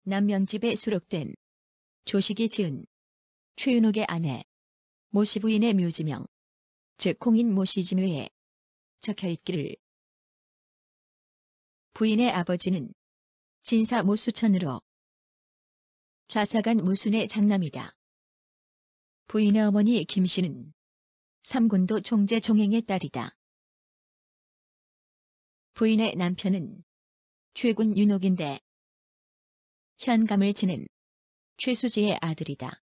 남명집에 수록된 조식이 지은 최윤옥의 아내 모씨 부인의 묘지명, 즉 공인 모씨지묘에 적혀있기를 부인의 아버지는 진사 모수천으로 좌사간 무순의 장남이다. 부인의 어머니 김씨는 삼군도 총재 종행의 딸이다. 부인의 남편은 최군 윤옥인데 현감을 지낸 최수지의 아들이다.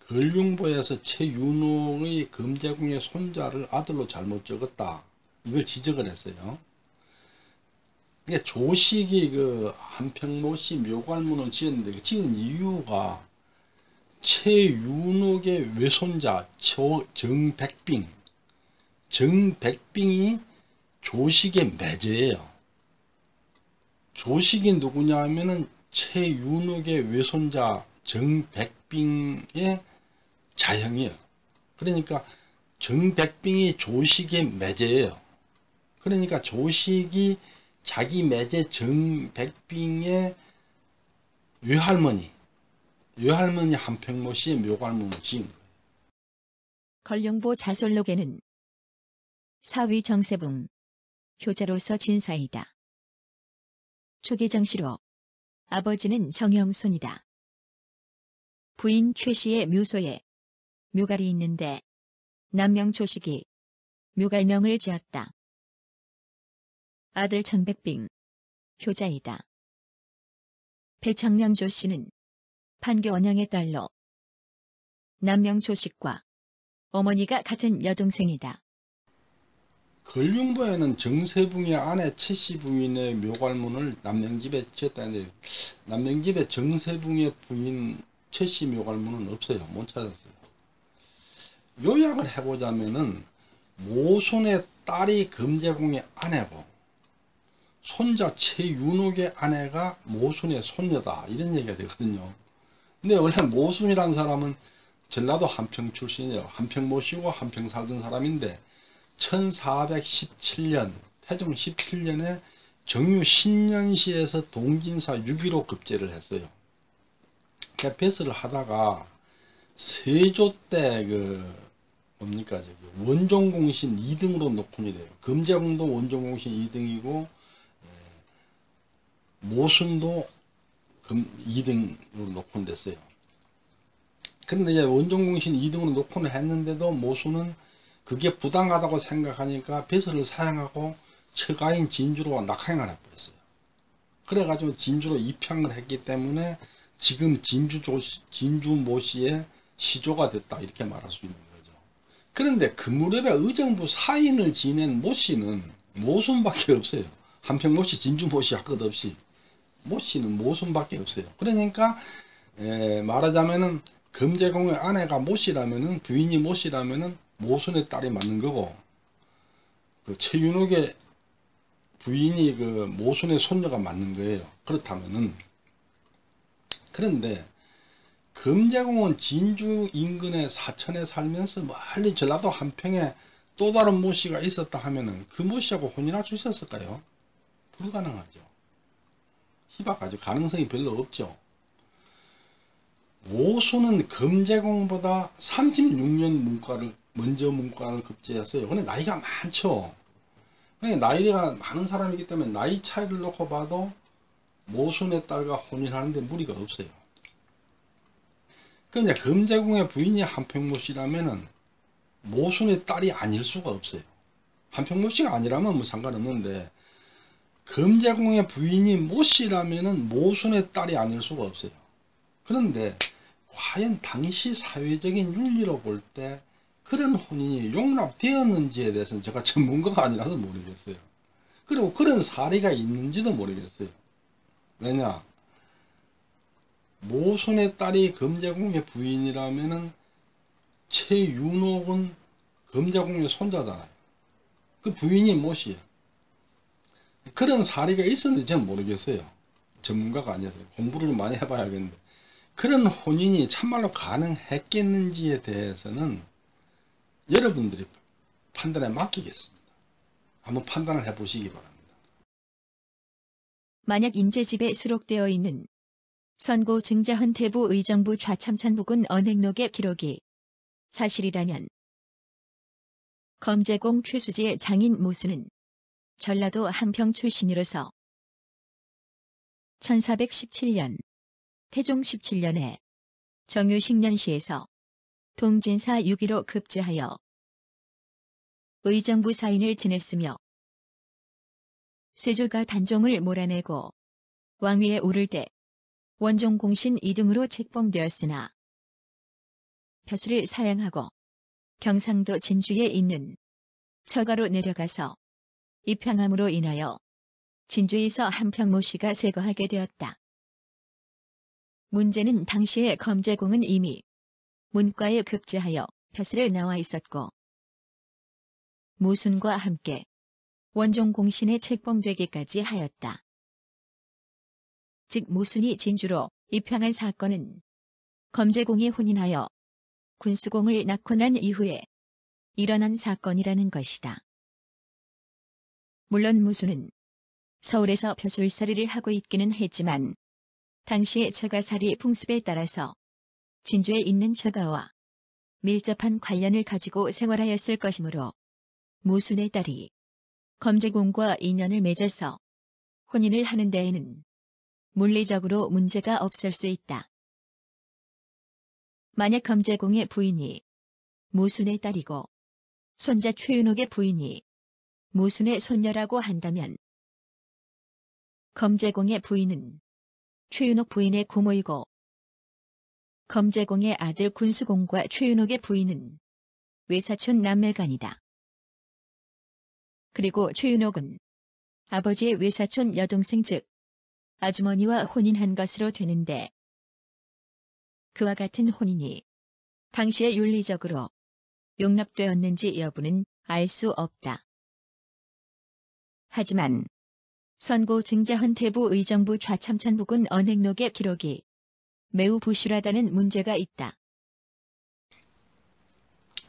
걸륭보에서 최윤옥의 금제궁의 손자를 아들로 잘못 적었다. 이걸 지적을 했어요. 그러니까 조식이 그 한평모씨 묘관문을 지었는데 그 지은 이유가 최윤옥의 외손자 정백빙, 정백빙이 조식의 매제예요. 조식이 누구냐 하면은 최윤옥의 외손자 정백빙의 자형이에요. 그러니까 정백빙이 조식의 매제예요. 그러니까 조식이 자기 매제 정백빙의 외할머니 한평모씨의 묘관문을 지은 거예요. 걸륭보 자솔록에는 사위 정세붕, 효자로서 진사이다. 초기 정씨로 아버지는 정영손이다. 부인 최씨의 묘소에 묘갈이 있는데 남명 조식이 묘갈명을 지었다. 아들 정백빙, 효자이다. 배창령 조씨는 판교원영의 딸로 남명 조식과 어머니가 같은 여동생이다. 걸륭보에는 정세붕의 아내 최씨 부인의 묘관문을 남명집에 지었다는데 남명집에 정세붕의 부인 최씨 묘관문은 없어요. 못 찾았어요. 요약을 해보자면은 모순의 딸이 금제궁의 아내고 손자 최윤옥의 아내가 모순의 손녀다 이런 얘기가 되거든요. 근데 원래 모순이라는 사람은 전라도 한평 출신이에요. 한평 모시고 한평 살던 사람인데 1417년 태종 17년에 정유 신년시에서 동진사 6.15 급제를 했어요. 그러니까 배설을 하다가 세조 때 뭡니까 원종공신 2등으로 놓곤이 돼요. 금제궁도 원종공신 2등이고 모순도 2등으로 놓곤 됐어요. 그런데 이제 원종공신 2등으로 놓곤 했는데도 모순은 그게 부당하다고 생각하니까 배설을 사용하고 처가인 진주로 낙향을 해버렸어요. 그래가지고 진주로 입향을 했기 때문에 지금 진주 모씨의 시조가 됐다 이렇게 말할 수 있는 거죠. 그런데 그 무렵에 의정부 사인을 지낸 모씨는 모순밖에 없어요. 한평 모씨, 진주 모씨 할 것 없이 모씨는 모순밖에 없어요. 그러니까 말하자면은 금제궁의 아내가 모씨라면은 부인이 모씨라면은 모순의 딸이 맞는 거고 그 최윤옥의 부인이 그 모순의 손녀가 맞는 거예요. 그렇다면은 그런데 금제궁은 진주 인근의 사천에 살면서 멀리 전라도 한평에 또 다른 모씨가 있었다 하면은 그 모씨하고 혼인할 수 있었을까요? 불가능하죠. 희박하죠. 가능성이 별로 없죠. 모순은 금제궁보다 36년 먼저 문과를 급제했어요. 근데 나이가 많죠. 그러니까 나이가 많은 사람이기 때문에 나이 차이를 놓고 봐도 모순의 딸과 혼인하는데 무리가 없어요. 그럼 이제 금제궁의 부인이 한평모씨라면은 모순의 딸이 아닐 수가 없어요. 한평모씨가 아니라면 뭐 상관없는데 금제궁의 부인이 모씨라면은 모순의 딸이 아닐 수가 없어요. 그런데 과연 당시 사회적인 윤리로 볼 때 그런 혼인이 용납되었는지에 대해서는 제가 전문가가 아니라서 모르겠어요. 그리고 그런 사례가 있는지도 모르겠어요. 왜냐? 모순의 딸이 금제궁의 부인이라면은 최윤옥은 금제궁의 손자잖아요. 그 부인이 모씨예요. 그런 사례가 있었는지 저는 모르겠어요. 전문가가 아니어서 공부를 좀 많이 해봐야 겠는데 그런 혼인이 참말로 가능했겠는지에 대해서는 여러분들이 판단에 맡기겠습니다. 한번 판단을 해보시기 바랍니다. 만약 인재집에 수록되어 있는 선고 증자헌 태부 의정부 좌참찬 부군 언행록의 기록이 사실이라면 검제공 최수지의 장인 모수는 전라도 한평 출신으로서 1417년 태종 17년에 정유식년시에서 동진사 6.15 급제하여 의정부 사인을 지냈으며 세조가 단종을 몰아내고 왕위에 오를 때 원종공신 2등으로 책봉되었으나 벼슬을 사양하고 경상도 진주에 있는 처가로 내려가서 입향함으로 인하여 진주에서 한평모씨가 세거하게 되었다. 문제는 당시에 검제공은 이미 문과에 급제하여 벼슬에 나와 있었고 모순과 함께 원종공신에 책봉되기까지 하였다. 즉 모순이 진주로 입향한 사건은 검제공이 혼인하여 군수공을 낳고 난 이후에 일어난 사건이라는 것이다. 물론 모순은 서울에서 벼슬살이를 하고 있기는 했지만 당시의 처가살이 풍습에 따라서 진주에 있는 처가와 밀접한 관련을 가지고 생활하였을 것이므로 모순의 딸이 검제공과 인연을 맺어서 혼인을 하는 데에는 물리적으로 문제가 없을 수 있다. 만약 검제공의 부인이 모순의 딸이고 손자 최윤옥의 부인이 모순의 손녀라고 한다면 검제공의 부인은 최윤옥 부인의 고모이고 검제공의 아들 군수공과 최윤옥의 부인은 외사촌 남매간이다. 그리고 최윤옥은 아버지의 외사촌 여동생 즉 아주머니와 혼인한 것으로 되는데 그와 같은 혼인이 당시에 윤리적으로 용납되었는지 여부는 알 수 없다. 하지만 선고 증자헌 태부 의정부 좌참찬 부군 언행록의 기록이 매우 부실하다는 문제가 있다.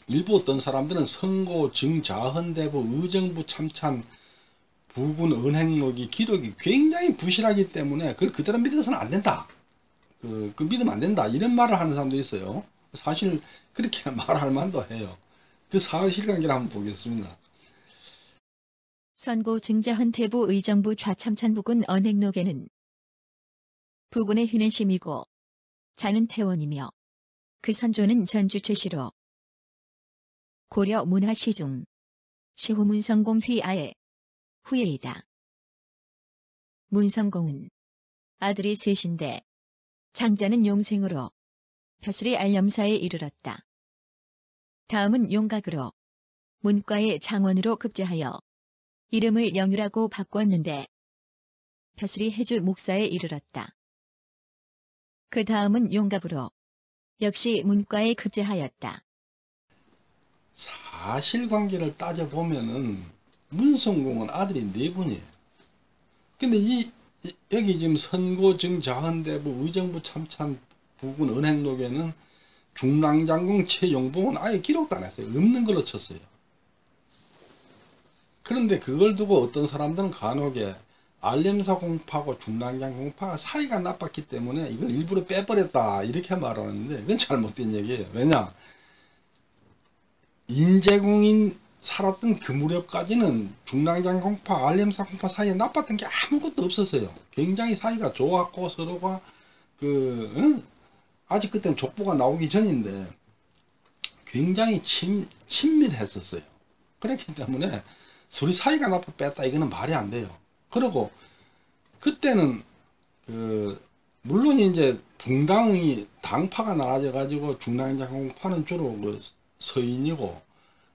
일부 어떤 사람들은 선고 증자헌 태부 의정부 참찬 부군 언행록이 기록이 굉장히 부실하기 때문에 그걸 그대로 믿어서는 안 된다. 그 믿으면 안 된다. 이런 말을 하는 사람도 있어요. 사실 그렇게 말할 만도 해요. 그 사실관계를 한번 보겠습니다. 선고 증자헌 태부 의정부 좌참찬 부군 언행록에는 부군의 휘는 심이고 자는 태원이며 그 선조는 전주 최시로 고려 문화시중 시후 문성공 휘아의 후예이다. 문성공은 아들이 셋인데 장자는 용생으로 벼슬이 알념사에 이르렀다. 다음은 용각으로 문과의 장원으로 급제하여 이름을 영유라고 바꿨는데 벼슬이 해주 목사에 이르렀다. 그 다음은 용갑으로 역시 문과에 급제하였다. 사실관계를 따져보면은 문성공은 아들이 4분이에요. 근데 여기 지금 선고 증자헌 태부 의정부 참찬 부군 언행록에는 중랑장공 최용봉은 아예 기록도 안 했어요. 없는 걸로 쳤어요. 그런데 그걸 두고 어떤 사람들은 간혹에 알렘사 공파하고 중랑장 공파가 사이가 나빴기 때문에 이걸 일부러 빼버렸다 이렇게 말하는데 그건 잘못된 얘기예요. 왜냐? 인제공인 살았던 그 무렵까지는 중랑장 공파, 알렘사 공파 사이에 나빴던 게 아무것도 없었어요. 굉장히 사이가 좋았고 서로가 아직 그때는 족보가 나오기 전인데 굉장히 친밀했었어요. 그렇기 때문에 서로 사이가 나빠 뺐다 이거는 말이 안 돼요. 그리고 그때는 물론 이제 붕당이 당파가 나눠져 가지고 중랑장 공파는 주로 서인이고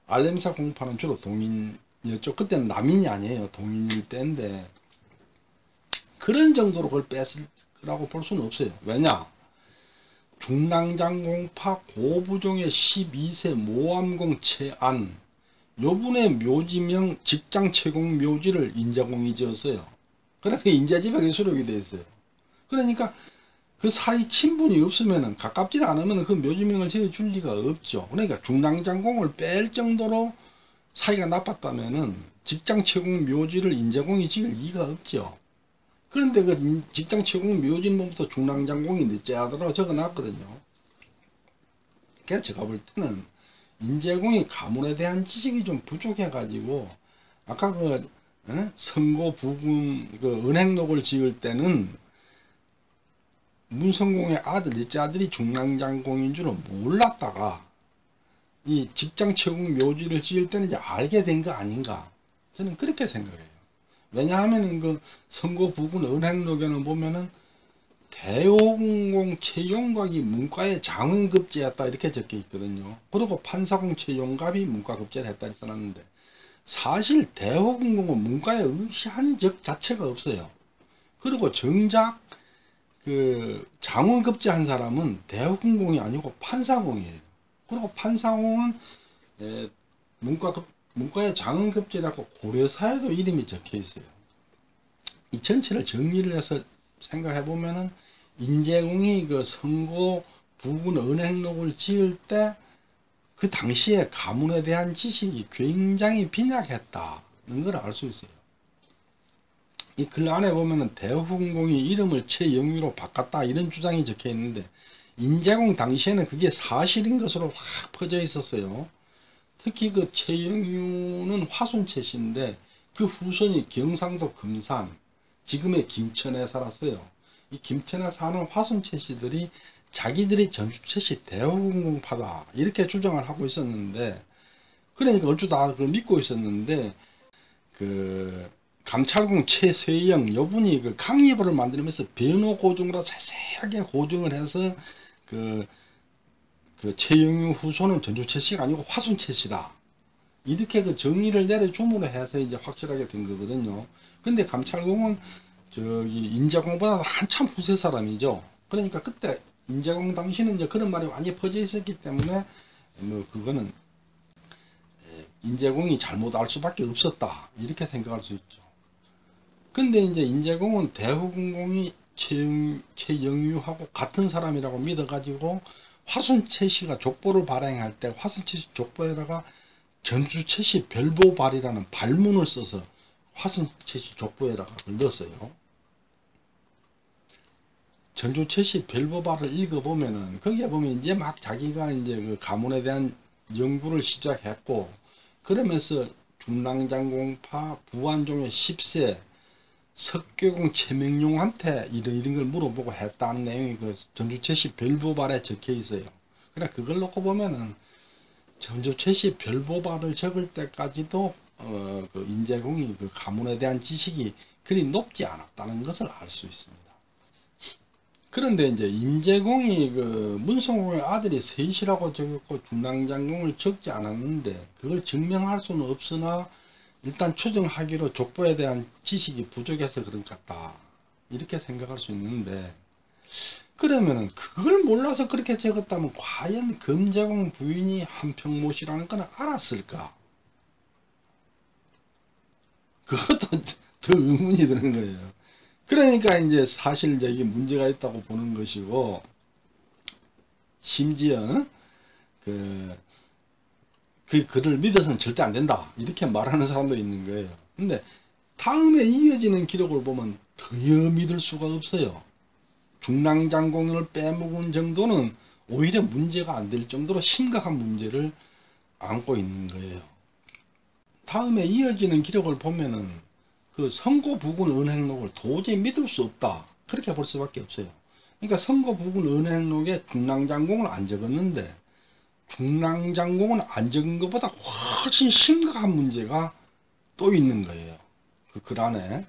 알렘사 공파는 주로 동인이었죠. 그때는 남인이 아니에요. 동인일 때인데 그런 정도로 그걸 뺐을 거라고 볼 수는 없어요. 왜냐? 중랑장 공파 고부종의 12세 모암공 채안 요분의 묘지명 직장 채공 묘지를 인자공이 지었어요. 그러니까 인자지방에 수록이 되어 있어요. 그러니까 그 사이 친분이 없으면은 가깝지 않으면 그 묘지명을 지어줄 리가 없죠. 그러니까 중랑장공을 뺄 정도로 사이가 나빴다면은 직장 채공 묘지를 인자공이 지을 리가 없죠. 그런데 그 직장 채용 묘진문부터 중랑장공이 넷째하더라고 적어놨거든요. 그래서 제가 볼 때는 인재공이 가문에 대한 지식이 좀 부족해가지고 아까 그 선고 부군 그 은행록을 지을 때는 문성공의 아들 넷째 아들이 중랑장공인 줄은 몰랐다가 이 직장 채용 묘지를 지을 때는 이제 알게 된 거 아닌가, 저는 그렇게 생각해요. 왜냐하면 그 선고 부군 은행록에는 보면은 대호공공 채용각이 문과의 장원급제였다 이렇게 적혀 있거든요. 그리고 판사공 채용갑이 문과급제를 했다 써놨는데, 사실 대호공공은 문과에 의시한 적 자체가 없어요. 그리고 정작 그 장원급제한 사람은 대호공공이 아니고 판사공이에요. 그리고 판사공은 문과의 장원급제라고 고려사에도 이름이 적혀 있어요. 이 전체를 정리를 해서 생각해 보면은 인재공이 그 선고 부군 은행록을 지을 때 그 당시에 가문에 대한 지식이 굉장히 빈약했다는 걸 알 수 있어요. 이 글 안에 보면은 대후공공이 이름을 최영유로 바꿨다 이런 주장이 적혀 있는데, 인재공 당시에는 그게 사실인 것으로 확 퍼져 있었어요. 특히 그 최영유는 화순 씨인데 그 후손이 경상도 금산, 지금의 김천에 살았어요. 이 김천에 사는 화순 씨들이 자기들이 전주채 씨 대후공공파다 이렇게 주장을 하고 있었는데, 그러니까 어쩌다 그걸 믿고 있었는데, 그 감찰공 최세영 여분이 그 강의부를 만들면서 변호 고증으로 자세하게 고증을 해서 그 최영유 후손은 전주채 씨가 아니고 화순채 씨다 이렇게 그 정의를 내려줌으로 해서 이제 확실하게 된 거거든요. 근데 감찰공은 저기 인재공보다 한참 후세 사람이죠. 그러니까 그때 인재공 당시는 이제 그런 말이 많이 퍼져 있었기 때문에 뭐 그거는 인재공이 잘못 알 수밖에 없었다 이렇게 생각할 수 있죠. 근데 이제 인재공은 대후공공이 최영유하고 같은 사람이라고 믿어가지고 화순채 씨가 족보를 발행할 때 화순채 씨 족보에다가 전주채 씨 별보발이라는 발문을 써서 화순채 씨 족보에다가 넣었어요. 전주채 씨 별보발을 읽어보면은 거기에 보면 이제 막 자기가 이제 그 가문에 대한 연구를 시작했고, 그러면서 중랑장공파 부안종의 10세 석교공 최명룡한테 이런 걸 물어보고 했다는 내용이 그 전주채 씨 별보발에 적혀 있어요. 그래 그걸 놓고 보면은 전주채 씨 별보발을 적을 때까지도 그 인재공이 그 가문에 대한 지식이 그리 높지 않았다는 것을 알 수 있습니다. 그런데 이제 인재공이 그 문성공의 아들이 셋이라고 적었고 중랑장공을 적지 않았는데, 그걸 증명할 수는 없으나 일단 추정하기로 족보에 대한 지식이 부족해서 그런 것 같다 이렇게 생각할 수 있는데, 그러면은 그걸 몰라서 그렇게 적었다면 과연 검재공 부인이 한평모씨라는 건 알았을까? 그것도 더 의문이 드는 거예요. 그러니까 이제 사실 이제 이게 문제가 있다고 보는 것이고, 심지어 그 글을 믿어서는 절대 안 된다 이렇게 말하는 사람도 있는 거예요. 근데 다음에 이어지는 기록을 보면 더 믿을 수가 없어요. 중랑장공을 빼먹은 정도는 오히려 문제가 안 될 정도로 심각한 문제를 안고 있는 거예요. 다음에 이어지는 기록을 보면은 그 선고 부군 은행록을 도저히 믿을 수 없다 그렇게 볼 수밖에 없어요. 그러니까 선고 부군 은행록에 중랑장공을 안 적었는데, 중랑장공은 안 적은 것보다 훨씬 심각한 문제가 또 있는 거예요. 그 글 안에.